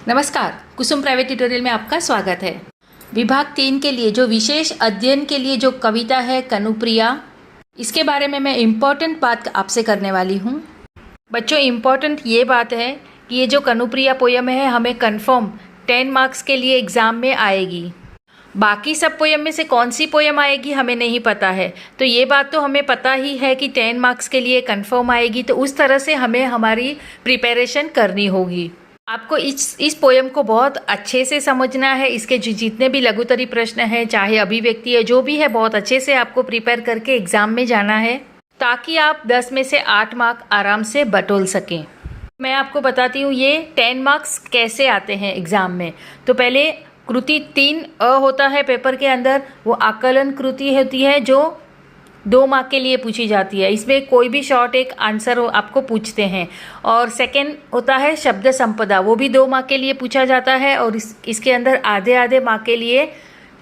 नमस्कार, कुसुम private tutorial में आपका स्वागत है। विभाग 3 के लिए जो विशेष अध्ययन के लिए जो कविता है कनुप्रिया, इसके बारे में मैं इम्पोर्टेंट बात आपसे करने वाली हूँ। बच्चों, इम्पोर्टेंट ये बात है कि ये जो कनुप्रिया पोयम है हमें कंफर्म 10 मार्क्स के लिए एग्ज़ाम में आएगी। बाकी सब पोयम में से कौन सी पोयम आएगी हमें नहीं पता है, तो ये बात तो हमें पता ही है कि 10 मार्क्स के लिए कंफर्म आएगी। तो उस तरह से हमें हमारी प्रिपरेशन करनी होगी। आपको इस पोयम को बहुत अच्छे से समझना है। इसके जितने भी लघुतरी प्रश्न हैं, चाहे अभिव्यक्ति है, जो भी है, बहुत अच्छे से आपको प्रिपेयर करके एग्ज़ाम में जाना है ताकि आप 10 में से 8 मार्क आराम से बटोर सकें। मैं आपको बताती हूँ ये 10 मार्क्स कैसे आते हैं एग्ज़ाम में। तो पहले कृति 3 होता है पेपर के अंदर, वो आकलन कृति होती है जो 2 मार्क के लिए पूछी जाती है। इसमें कोई भी शॉर्ट एक आंसर आपको पूछते हैं। और सेकंड होता है शब्द संपदा, वो भी 2 मार्क के लिए पूछा जाता है और इसके अंदर आधे आधे मार्क के लिए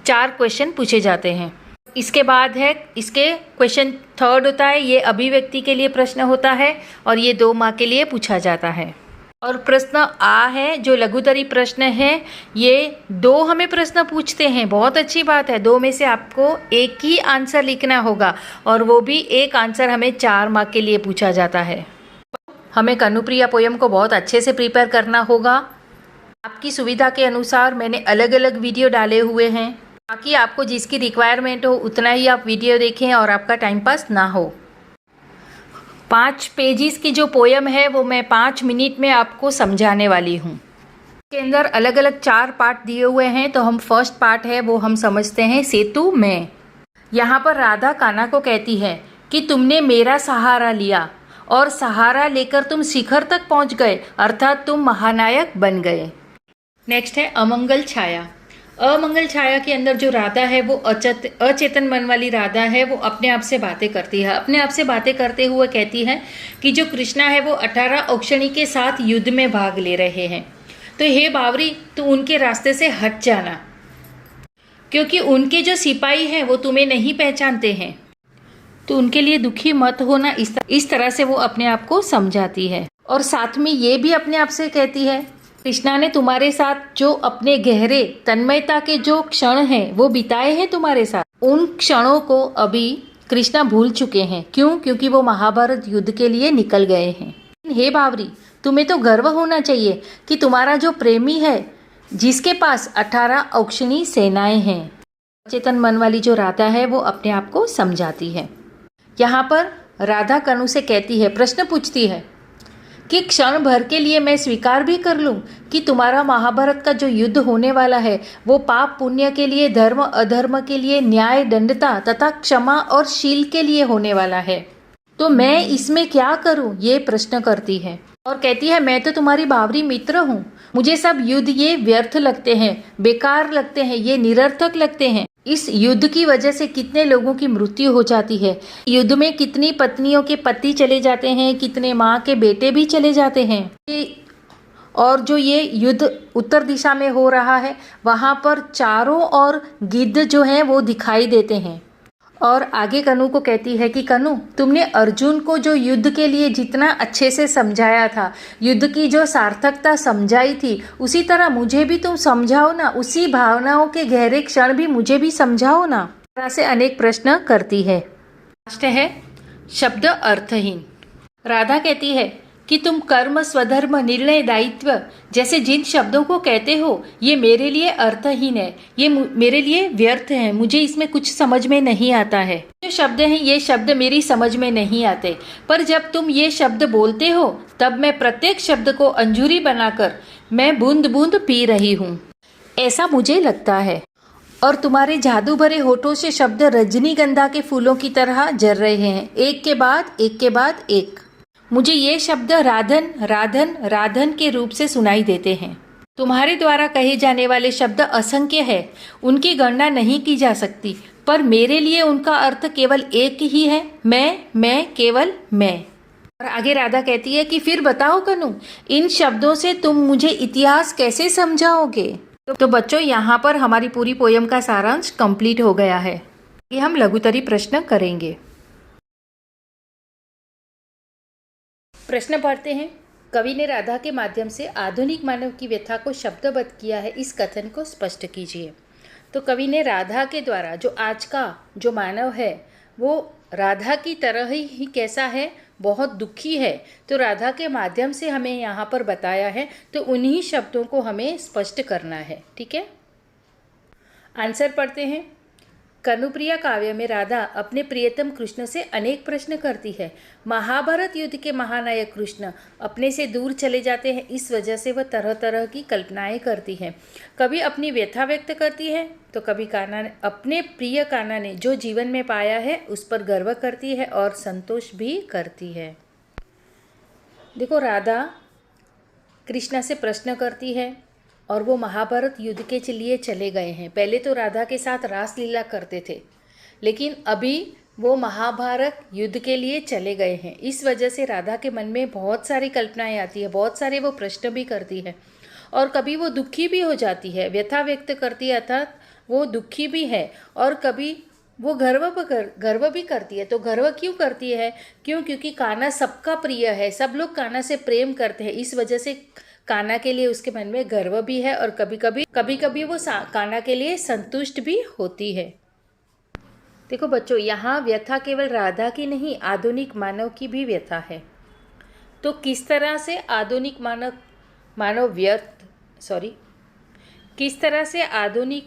4 क्वेश्चन पूछे जाते हैं। इसके बाद है इसके क्वेश्चन थर्ड होता है, ये अभिव्यक्ति के लिए प्रश्न होता है और ये 2 मार्क के लिए पूछा जाता है। और प्रश्न आ है जो लघुतरी प्रश्न है, ये 2 हमें प्रश्न पूछते हैं। बहुत अच्छी बात है, 2 में से आपको एक ही आंसर लिखना होगा और वो भी एक आंसर हमें 4 मार्क के लिए पूछा जाता है। हमें कनुप्रिया पोयम को बहुत अच्छे से प्रिपेयर करना होगा। आपकी सुविधा के अनुसार मैंने अलग अलग वीडियो डाले हुए हैं ताकि आपको जिसकी रिक्वायरमेंट हो उतना ही आप वीडियो देखें और आपका टाइम पास ना हो। 5 पेजेस की जो पोयम है वो मैं 5 मिनट में आपको समझाने वाली हूँ। इसके अंदर अलग अलग 4 पार्ट दिए हुए हैं। तो हम फर्स्ट पार्ट है वो हम समझते हैं सेतु में। यहाँ पर राधा कान्हा को कहती है कि तुमने मेरा सहारा लिया और सहारा लेकर तुम शिखर तक पहुँच गए, अर्थात तुम महानायक बन गए। नेक्स्ट है अमंगल छाया। अमंगल छाया के अंदर जो राधा है वो अचेतन मन वाली राधा है, वो अपने आप से बातें करती है। अपने आप से बातें करते हुए कहती है कि जो कृष्णा है वो 18 औक्षणी के साथ युद्ध में भाग ले रहे हैं, तो हे बावरी तू उनके रास्ते से हट जाना, क्योंकि उनके जो सिपाही हैं वो तुम्हें नहीं पहचानते हैं, तो उनके लिए दुखी मत होना। इस तरह से वो अपने आप को समझाती है। और साथ में ये भी अपने आप से कहती है, कृष्णा ने तुम्हारे साथ जो अपने गहरे तन्मयता के जो क्षण हैं वो बिताए हैं तुम्हारे साथ, उन क्षणों को अभी कृष्णा भूल चुके हैं। क्यों? क्योंकि वो महाभारत युद्ध के लिए निकल गए हैं। हे बावरी, तुम्हें तो गर्व होना चाहिए कि तुम्हारा जो प्रेमी है जिसके पास 18 औक्षणी सेनाएं हैं। चेतन मन वाली जो राधा है वो अपने आप को समझाती है। यहाँ पर राधा कनु से कहती है, प्रश्न पूछती है कि क्षण भर के लिए मैं स्वीकार भी कर लूं कि तुम्हारा महाभारत का जो युद्ध होने वाला है वो पाप पुण्य के लिए, धर्म अधर्म के लिए, न्याय दंडता तथा क्षमा और शील के लिए होने वाला है, तो मैं इसमें क्या करूं? ये प्रश्न करती है और कहती है, मैं तो तुम्हारी बावरी मित्र हूं, मुझे सब युद्ध ये व्यर्थ लगते हैं, बेकार लगते हैं, ये निरर्थक लगते हैं। इस युद्ध की वजह से कितने लोगों की मृत्यु हो जाती है, युद्ध में कितनी पत्नियों के पति चले जाते हैं, कितने माँ के बेटे भी चले जाते हैं। और जो ये युद्ध उत्तर दिशा में हो रहा है वहाँ पर चारों ओर गिद्ध जो हैं वो दिखाई देते हैं। और आगे कनु को कहती है कि कनु, तुमने अर्जुन को जो युद्ध के लिए जितना अच्छे से समझाया था, युद्ध की जो सार्थकता समझाई थी, उसी तरह मुझे भी तुम समझाओ ना, उसी भावनाओं के गहरे क्षण भी मुझे भी समझाओ ना। इस तरह से अनेक प्रश्न करती है। लास्ट है शब्द अर्थहीन। राधा कहती है कि तुम कर्म, स्वधर्म, निर्णय, दायित्व जैसे जिन शब्दों को कहते हो ये मेरे लिए अर्थहीन है, ये मेरे लिए व्यर्थ है, मुझे इसमें कुछ समझ में नहीं आता है। जो शब्द हैं ये शब्द मेरी समझ में नहीं आते, पर जब तुम ये शब्द बोलते हो तब मैं प्रत्येक शब्द को अंजूरी बनाकर मैं बूंद बूंद पी रही हूँ, ऐसा मुझे लगता है। और तुम्हारे जादू भरे होठों से शब्द रजनीगंधा के फूलों की तरह जर रहे हैं, एक के बाद एक के बाद एक। मुझे ये शब्द राधन राधन राधन के रूप से सुनाई देते हैं। तुम्हारे द्वारा कहे जाने वाले शब्द असंख्य है, उनकी गणना नहीं की जा सकती, पर मेरे लिए उनका अर्थ केवल एक ही है, मैं केवल मैं। और आगे राधा कहती है कि फिर बताओ कनु, इन शब्दों से तुम मुझे इतिहास कैसे समझाओगे? तो बच्चों, यहाँ पर हमारी पूरी पोयम का सारांश कंप्लीट हो गया है। ये हम लघुतरी प्रश्न करेंगे। प्रश्न पढ़ते हैं। कवि ने राधा के माध्यम से आधुनिक मानव की व्यथा को शब्दबद्ध किया है, इस कथन को स्पष्ट कीजिए। तो कवि ने राधा के द्वारा जो आज का जो मानव है वो राधा की तरह ही कैसा है, बहुत दुखी है, तो राधा के माध्यम से हमें यहाँ पर बताया है, तो उन्हीं शब्दों को हमें स्पष्ट करना है। ठीक है, आंसर पढ़ते हैं। कनुप्रिया काव्य में राधा अपने प्रियतम कृष्ण से अनेक प्रश्न करती है। महाभारत युद्ध के महानायक कृष्ण अपने से दूर चले जाते हैं, इस वजह से वह तरह तरह की कल्पनाएं करती है। कभी अपनी व्यथा व्यक्त करती है तो कभी कान्हा ने अपने प्रिय कान्हा ने जो जीवन में पाया है उस पर गर्व करती है और संतोष भी करती है। देखो, राधा कृष्णा से प्रश्न करती है और वो महाभारत युद्ध के लिए चले गए हैं। पहले तो राधा के साथ रासलीला करते थे, लेकिन अभी वो महाभारत युद्ध के लिए चले गए हैं। इस वजह से राधा के मन में बहुत सारी कल्पनाएं आती है, बहुत सारे वो प्रश्न भी करती है और कभी वो दुखी भी हो जाती है, व्यथा व्यक्त करती है, अर्थात वो दुखी भी है। और कभी वो गर्व भी करती है। तो गर्व क्यों करती है? क्योंकि कान्हा सबका प्रिय है, सब लोग कान्हा से प्रेम करते हैं, इस वजह से कान्हा के लिए उसके मन में गर्व भी है और कभी कभी वो कान्हा के लिए संतुष्ट भी होती है। देखो बच्चों, यहाँ व्यथा केवल राधा की नहीं, आधुनिक मानव की भी व्यथा है। तो किस तरह से आधुनिक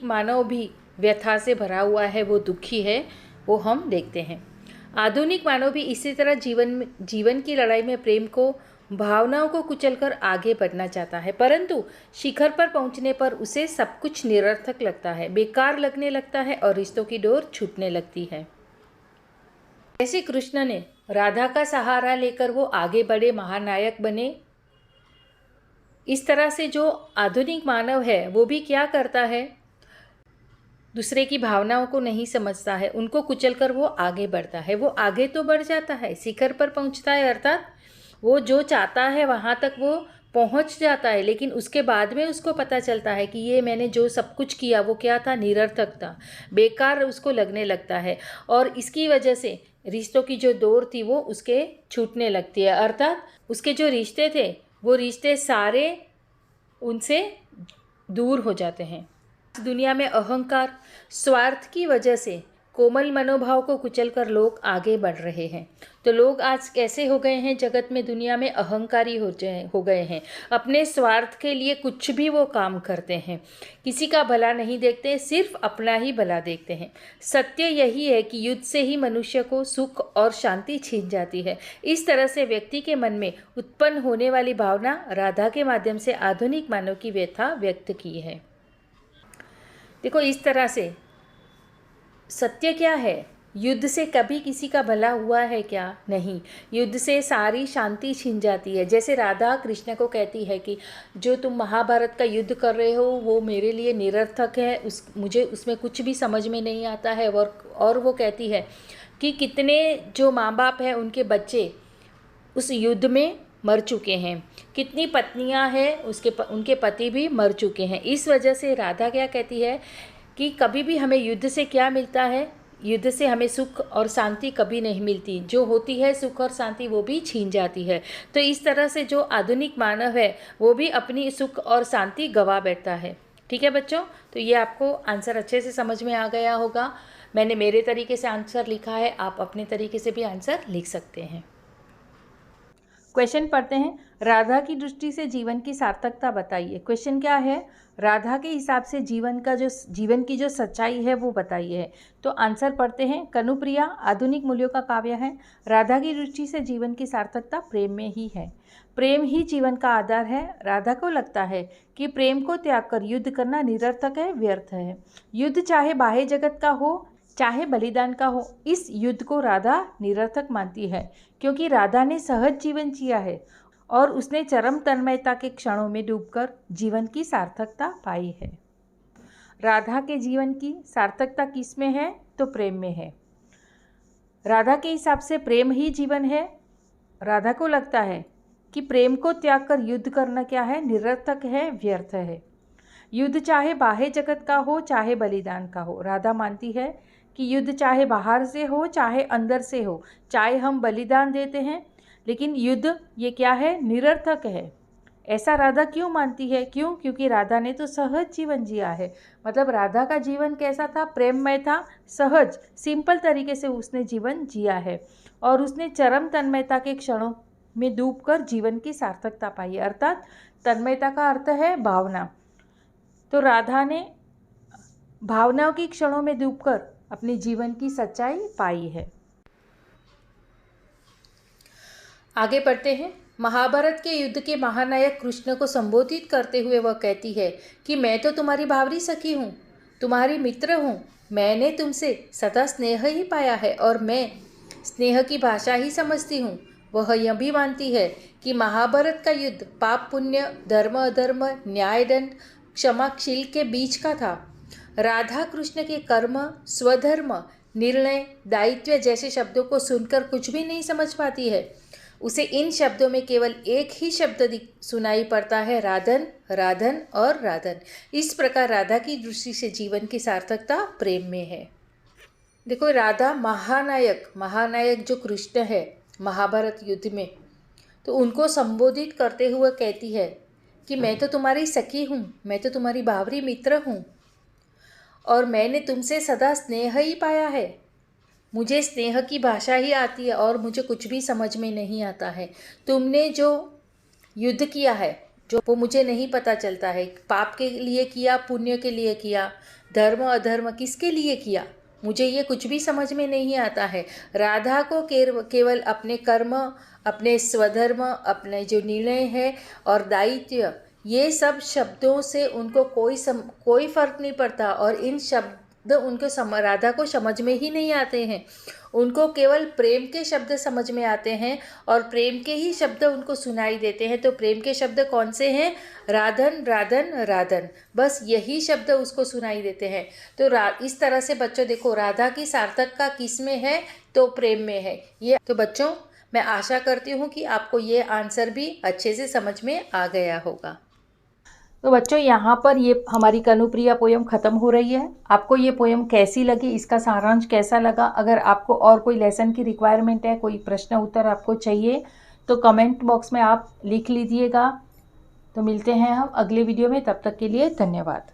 मानव भी व्यथा से भरा हुआ है, वो दुखी है, वो हम देखते हैं। आधुनिक मानव भी इसी तरह जीवन की लड़ाई में प्रेम को, भावनाओं को कुचलकर आगे बढ़ना चाहता है, परंतु शिखर पर पहुंचने पर उसे सब कुछ निरर्थक लगता है, बेकार लगने लगता है और रिश्तों की डोर छूटने लगती है। जैसे कृष्ण ने राधा का सहारा लेकर वो आगे बढ़े, महानायक बने, इस तरह से जो आधुनिक मानव है वो भी क्या करता है, दूसरे की भावनाओं को नहीं समझता है, उनको कुचलकर वो आगे बढ़ता है। वो आगे तो बढ़ जाता है, शिखर पर पहुंचता है, अर्थात वो जो चाहता है वहाँ तक वो पहुँच जाता है, लेकिन उसके बाद में उसको पता चलता है कि ये मैंने जो सब कुछ किया वो क्या था, निरर्थक था, बेकार उसको लगने लगता है और इसकी वजह से रिश्तों की जो डोर थी वो उसके छूटने लगती है, अर्थात उसके जो रिश्ते थे वो रिश्ते सारे उनसे दूर हो जाते हैं। दुनिया में अहंकार, स्वार्थ की वजह से कोमल मनोभाव को कुचलकर लोग आगे बढ़ रहे हैं। तो लोग आज कैसे हो गए हैं, जगत में, दुनिया में अहंकारी हो गए हैं, अपने स्वार्थ के लिए कुछ भी वो काम करते हैं, किसी का भला नहीं देखते, सिर्फ अपना ही भला देखते हैं। सत्य यही है कि युद्ध से ही मनुष्य को सुख और शांति छीन जाती है। इस तरह से व्यक्ति के मन में उत्पन्न होने वाली भावना राधा के माध्यम से आधुनिक मानव की व्यथा व्यक्त की है। देखो, इस तरह से सत्य क्या है, युद्ध से कभी किसी का भला हुआ है क्या? नहीं, युद्ध से सारी शांति छिन जाती है। जैसे राधा कृष्ण को कहती है कि जो तुम महाभारत का युद्ध कर रहे हो वो मेरे लिए निरर्थक है, मुझे उसमें कुछ भी समझ में नहीं आता है। और वो कहती है कि कितने जो माँ बाप हैं उनके बच्चे उस युद्ध में मर चुके हैं, कितनी पत्नियां हैं उनके पति भी मर चुके हैं। इस वजह से राधा क्या कहती है कि कभी भी हमें युद्ध से क्या मिलता है, युद्ध से हमें सुख और शांति कभी नहीं मिलती, जो होती है सुख और शांति वो भी छीन जाती है। तो इस तरह से जो आधुनिक मानव है वो भी अपनी सुख और शांति गंवा बैठता है। ठीक है बच्चों, तो ये आपको आंसर अच्छे से समझ में आ गया होगा। मैंने मेरे तरीके से आंसर लिखा है, आप अपने तरीके से भी आंसर लिख सकते हैं। क्वेश्चन पढ़ते हैं। राधा की दृष्टि से जीवन की सार्थकता बताइए। क्वेश्चन क्या है? राधा के हिसाब से जीवन की जो सच्चाई है वो बताइए। तो आंसर पढ़ते हैं। कनुप्रिया आधुनिक मूल्यों का काव्य है। राधा की दृष्टि से जीवन की सार्थकता प्रेम में ही है। प्रेम ही जीवन का आधार है। राधा को लगता है कि प्रेम को त्याग कर युद्ध करना निरर्थक है, व्यर्थ है। युद्ध चाहे बाह्य जगत का हो चाहे बलिदान का हो, इस युद्ध को राधा निरर्थक मानती है, क्योंकि राधा ने सहज जीवन जिया है और उसने चरम तन्मयता के क्षणों में डूबकर जीवन की सार्थकता पाई है। राधा के जीवन की सार्थकता किस में है? तो प्रेम में है। राधा के हिसाब से प्रेम ही जीवन है। राधा को लगता है कि प्रेम को त्याग कर युद्ध करना क्या है? निरर्थक है, व्यर्थ है। युद्ध चाहे बाह्य जगत का हो चाहे बलिदान का हो, राधा मानती है कि युद्ध चाहे बाहर से हो चाहे अंदर से हो, चाहे हम बलिदान देते हैं लेकिन युद्ध ये क्या है, निरर्थक है। ऐसा राधा क्यों मानती है? क्यों? क्योंकि राधा ने तो सहज जीवन जिया है। मतलब राधा का जीवन कैसा था? प्रेममय था, सहज, सिंपल तरीके से उसने जीवन जिया है और उसने चरम तन्मयता के क्षणों में डूबकर जीवन की सार्थकता पाई। अर्थात तन्मयता का अर्थ है भावना। तो राधा ने भावनाओं की क्षणों में डूबकर अपने जीवन की सच्चाई पाई है। आगे पढ़ते हैं। महाभारत के युद्ध के महानायक कृष्ण को संबोधित करते हुए वह कहती है कि मैं तो तुम्हारी भावरी सखी हूँ, तुम्हारी मित्र हूँ। मैंने तुमसे सदा स्नेह ही पाया है और मैं स्नेह की भाषा ही समझती हूँ। वह यह भी मानती है कि महाभारत का युद्ध पाप पुण्य, धर्म अधर्म, न्याय दंड, क्षमाशील के बीच का था। राधा कृष्ण के कर्म, स्वधर्म, निर्णय, दायित्व जैसे शब्दों को सुनकर कुछ भी नहीं समझ पाती है। उसे इन शब्दों में केवल एक ही शब्द सुनाई पड़ता है, राधन, राधन और राधन। इस प्रकार राधा की दृष्टि से जीवन की सार्थकता प्रेम में है। देखो, राधा महानायक जो कृष्ण है महाभारत युद्ध में, तो उनको संबोधित करते हुए कहती है कि मैं तो तुम्हारी सखी हूँ, मैं तो तुम्हारी बावरी मित्र हूँ और मैंने तुमसे सदा स्नेह ही पाया है। मुझे स्नेह की भाषा ही आती है और मुझे कुछ भी समझ में नहीं आता है। तुमने जो युद्ध किया है जो वो मुझे नहीं पता चलता है। पाप के लिए किया, पुण्य के लिए किया, धर्म अधर्म किसके लिए किया, मुझे ये कुछ भी समझ में नहीं आता है। राधा को केवल अपने कर्म, अपने स्वधर्म, अपने जो निर्णय है और दायित्व, ये सब शब्दों से उनको कोई फर्क नहीं पड़ता और इन शब्द उनको राधा को समझ में ही नहीं आते हैं। उनको केवल प्रेम के शब्द समझ में आते हैं और प्रेम के ही शब्द उनको सुनाई देते हैं। तो प्रेम के शब्द कौन से हैं? राधन, राधन, राधन, बस यही शब्द उसको सुनाई देते हैं। तो इस तरह से बच्चों देखो, राधा की सार्थकता किस में है? तो प्रेम में है। ये तो बच्चों, मैं आशा करती हूँ कि आपको ये आंसर भी अच्छे से समझ में आ गया होगा। तो बच्चों, यहाँ पर ये हमारी कनुप्रिया पोयम ख़त्म हो रही है। आपको ये पोयम कैसी लगी, इसका सारांश कैसा लगा? अगर आपको और कोई लेसन की रिक्वायरमेंट है, कोई प्रश्न उत्तर आपको चाहिए, तो कमेंट बॉक्स में आप लिख लीजिएगा। तो मिलते हैं हम अगले वीडियो में, तब तक के लिए धन्यवाद।